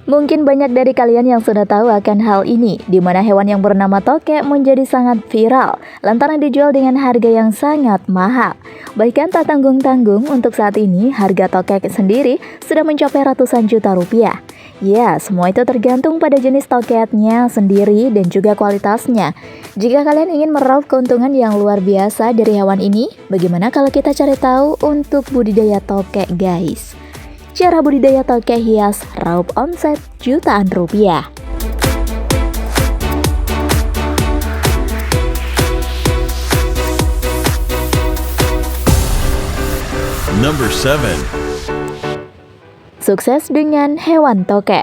Mungkin banyak dari kalian yang sudah tahu akan hal ini, di mana hewan yang bernama tokek menjadi sangat viral lantaran dijual dengan harga yang sangat mahal. Bahkan tak tanggung-tanggung, untuk saat ini harga tokek sendiri sudah mencapai ratusan juta rupiah. Ya, semua itu tergantung pada jenis tokeknya sendiri dan juga kualitasnya. Jika kalian ingin meraup keuntungan yang luar biasa dari hewan ini, bagaimana kalau kita cari tahu untuk budidaya tokek, guys? Cara budidaya tokek hias raup omset jutaan rupiah. Number 7. Sukses dengan hewan tokek.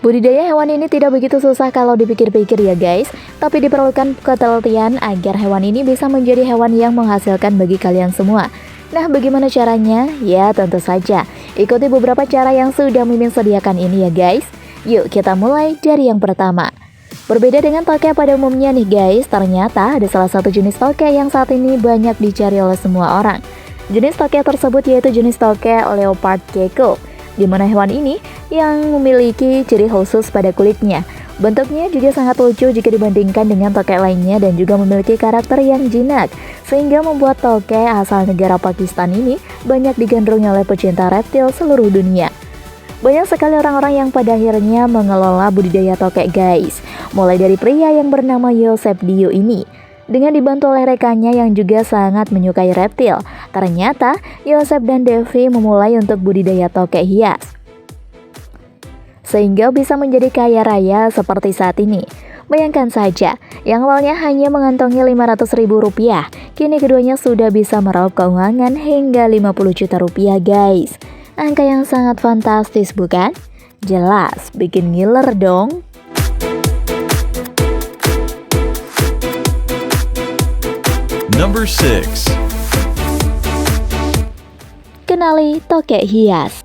Budidaya hewan ini tidak begitu susah kalau dipikir-pikir ya guys, tapi diperlukan ketelitian agar hewan ini bisa menjadi hewan yang menghasilkan bagi kalian semua. Nah, bagaimana caranya? Ya, tentu saja ikuti beberapa cara yang sudah Mimin sediakan ini ya guys. Yuk kita mulai dari yang pertama. Berbeda dengan tokek pada umumnya nih guys, ternyata ada salah satu jenis tokek yang saat ini banyak dicari oleh semua orang. Jenis tokek tersebut yaitu jenis tokek leopard gecko, di mana hewan ini yang memiliki ciri khusus pada kulitnya. Bentuknya juga sangat lucu jika dibandingkan dengan tokek lainnya dan juga memiliki karakter yang jinak, sehingga membuat tokek asal negara Pakistan ini banyak digandrungi oleh pecinta reptil seluruh dunia. Banyak sekali orang-orang yang pada akhirnya mengelola budidaya tokek guys, mulai dari pria yang bernama Yosef Dio ini. Dengan dibantu oleh rekannya yang juga sangat menyukai reptil, ternyata Yosef dan Devi memulai untuk budidaya tokek hias, sehingga bisa menjadi kaya raya seperti saat ini. Bayangkan saja, yang awalnya hanya mengantongi Rp500.000, kini keduanya sudah bisa meraup keuangan hingga Rp50 juta guys. Angka yang sangat fantastis bukan? Jelas, bikin ngiler dong. Number 6. Kenali tokek hias.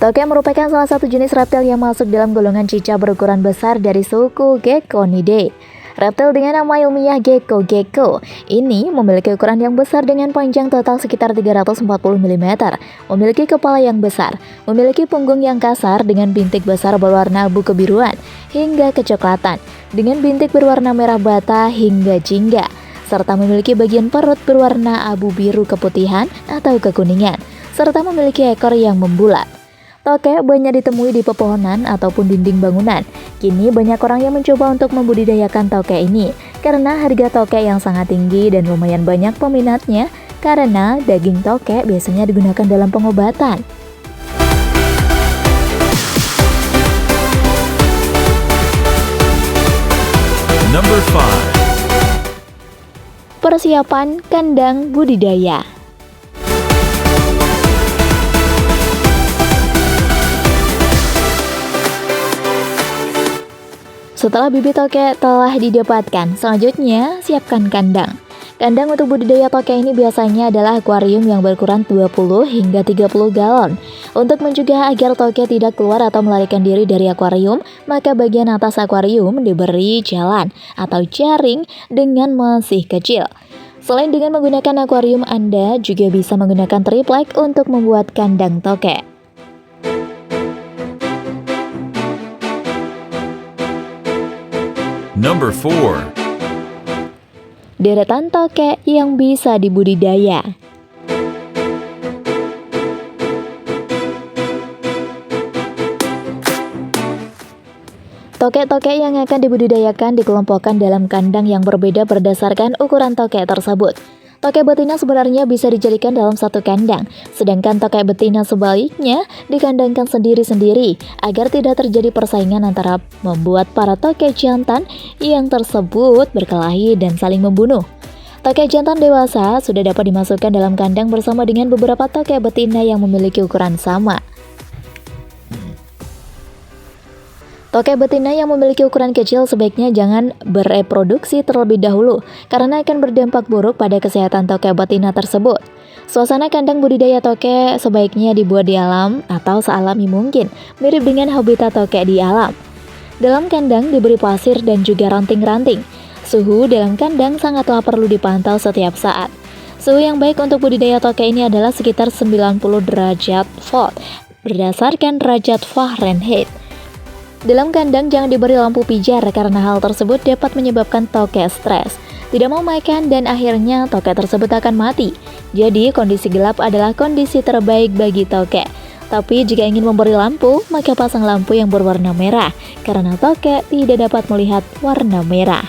Tokek merupakan salah satu jenis reptil yang masuk dalam golongan cicak berukuran besar dari suku Geckonidae. Reptil dengan nama ilmiah gecko ini memiliki ukuran yang besar dengan panjang total sekitar 340 mm, memiliki kepala yang besar, memiliki punggung yang kasar dengan bintik besar berwarna abu kebiruan hingga kecoklatan, dengan bintik berwarna merah bata hingga jingga, serta memiliki bagian perut berwarna abu biru keputihan atau kekuningan, serta memiliki ekor yang membulat. Tokek banyak ditemui di pepohonan ataupun dinding bangunan. Kini banyak orang yang mencoba untuk membudidayakan tokek ini karena harga tokek yang sangat tinggi dan lumayan banyak peminatnya karena daging tokek biasanya digunakan dalam pengobatan. Number 5. Persiapan kandang budidaya. Setelah bibit tokek telah didapatkan, selanjutnya siapkan kandang. Kandang untuk budidaya tokek ini biasanya adalah akuarium yang berukuran 20 hingga 30 galon. Untuk mencegah agar tokek tidak keluar atau melarikan diri dari akuarium, maka bagian atas akuarium diberi jalan atau jaring dengan mesih kecil. Selain dengan menggunakan akuarium, Anda juga bisa menggunakan triplek untuk membuat kandang tokek. Number 4. Deretan tokek yang bisa dibudidaya. Tokek-tokek yang akan dibudidayakan dikelompokkan dalam kandang yang berbeda berdasarkan ukuran tokek tersebut. Tokek betina sebenarnya bisa dijadikan dalam satu kandang, sedangkan tokek betina sebaliknya dikandangkan sendiri-sendiri agar tidak terjadi persaingan antara membuat para tokek jantan yang tersebut berkelahi dan saling membunuh. Tokek jantan dewasa sudah dapat dimasukkan dalam kandang bersama dengan beberapa tokek betina yang memiliki ukuran sama. Tokek betina yang memiliki ukuran kecil sebaiknya jangan bereproduksi terlebih dahulu karena akan berdampak buruk pada kesehatan tokek betina tersebut. Suasana kandang budidaya tokek sebaiknya dibuat di alam atau sealami mungkin, mirip dengan habitat tokek di alam. Dalam kandang diberi pasir dan juga ranting-ranting. Suhu dalam kandang sangatlah perlu dipantau setiap saat. Suhu yang baik untuk budidaya tokek ini adalah sekitar 90 derajat volt berdasarkan derajat Fahrenheit. Dalam kandang jangan diberi lampu pijar karena hal tersebut dapat menyebabkan tokek stres, tidak mau makan dan akhirnya tokek tersebut akan mati. Jadi kondisi gelap adalah kondisi terbaik bagi tokek. Tapi jika ingin memberi lampu, maka pasang lampu yang berwarna merah karena tokek tidak dapat melihat warna merah.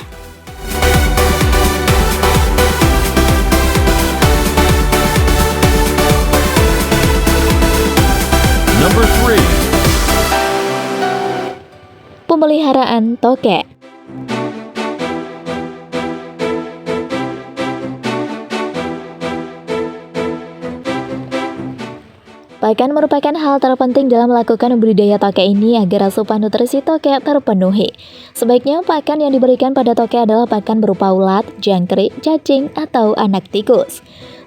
Number 3. Pemeliharaan tokek. Pakan merupakan hal terpenting dalam melakukan budidaya tokek ini agar asupan nutrisi tokek terpenuhi. Sebaiknya pakan yang diberikan pada tokek adalah pakan berupa ulat, jangkrik, cacing, atau anak tikus.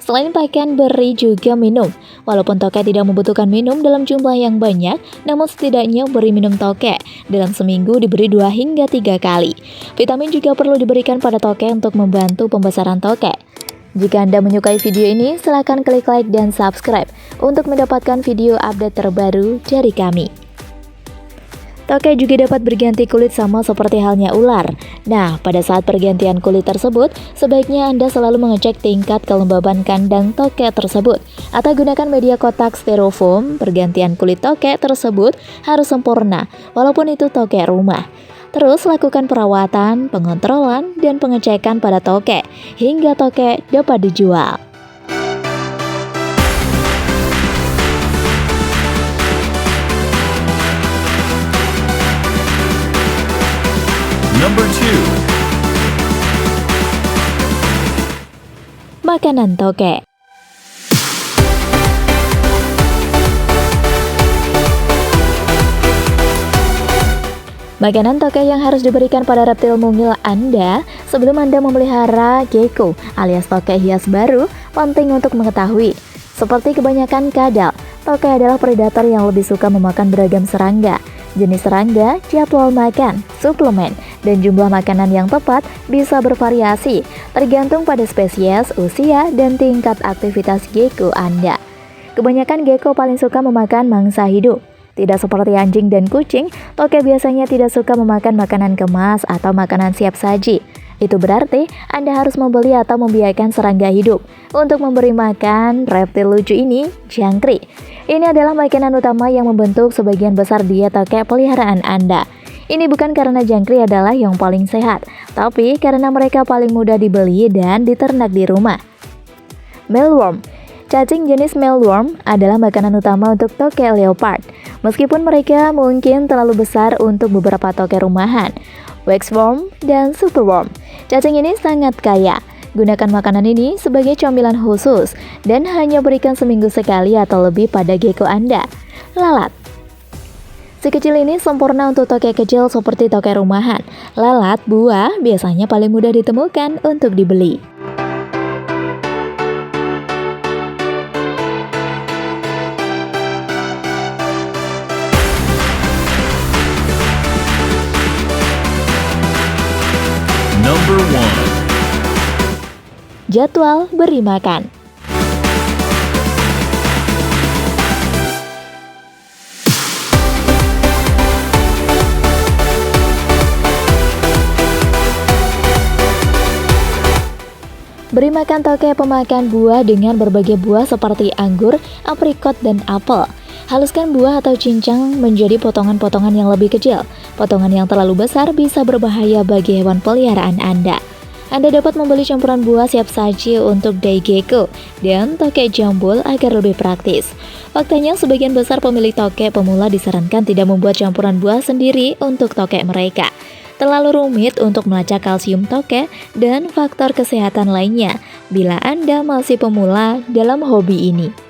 Selain pakan, beri juga minum. Walaupun tokek tidak membutuhkan minum dalam jumlah yang banyak, namun setidaknya beri minum tokek. Dalam seminggu diberi 2 hingga 3 kali. Vitamin juga perlu diberikan pada tokek untuk membantu pembesaran tokek. Jika Anda menyukai video ini, silakan klik like dan subscribe untuk mendapatkan video update terbaru dari kami. Tokek juga dapat berganti kulit sama seperti halnya ular. Nah, pada saat pergantian kulit tersebut, sebaiknya Anda selalu mengecek tingkat kelembaban kandang tokek tersebut. Atau gunakan media kotak styrofoam, pergantian kulit tokek tersebut harus sempurna, walaupun itu tokek rumah. Terus lakukan perawatan, pengontrolan, dan pengecekan pada tokek, hingga tokek dapat dijual. Number 2. Makanan tokek. Makanan tokek yang harus diberikan pada reptil mungil Anda sebelum Anda memelihara gecko alias tokek hias baru penting untuk mengetahui. Seperti kebanyakan kadal, tokek adalah predator yang lebih suka memakan beragam serangga. Jenis serangga, jadwal makan, suplemen, dan jumlah makanan yang tepat bisa bervariasi tergantung pada spesies, usia, dan tingkat aktivitas gecko Anda. Kebanyakan gecko paling suka memakan mangsa hidup. Tidak seperti anjing dan kucing, tokek biasanya tidak suka memakan makanan kemas atau makanan siap saji. Itu berarti Anda harus membeli atau membiarkan serangga hidup. Untuk memberi makan reptil lucu ini, jangkrik. Ini adalah makanan utama yang membentuk sebagian besar diet tokek peliharaan Anda. Ini bukan karena jangkrik adalah yang paling sehat, tapi karena mereka paling mudah dibeli dan diternak di rumah. Mealworm. Cacing jenis mealworm adalah makanan utama untuk tokek leopard. Meskipun mereka mungkin terlalu besar untuk beberapa tokek rumahan. Waxworm dan superworm. Cacing ini sangat kaya. Gunakan makanan ini sebagai camilan khusus dan hanya berikan seminggu sekali atau lebih pada gecko Anda. Lalat. Si kecil ini sempurna untuk tokek kecil seperti tokek rumahan. Lalat buah biasanya paling mudah ditemukan untuk dibeli. Number 1. Jadwal beri makan. Beri makan tokek pemakan buah dengan berbagai buah seperti anggur, aprikot, dan apel. Haluskan buah atau cincang menjadi potongan-potongan yang lebih kecil. Potongan yang terlalu besar bisa berbahaya bagi hewan peliharaan Anda. Anda dapat membeli campuran buah siap saji untuk daigecko dan tokek jambul agar lebih praktis. Faktanya, sebagian besar pemilik tokek pemula disarankan tidak membuat campuran buah sendiri untuk tokek mereka. Terlalu rumit untuk melacak kalsium tokek dan faktor kesehatan lainnya bila Anda masih pemula dalam hobi ini.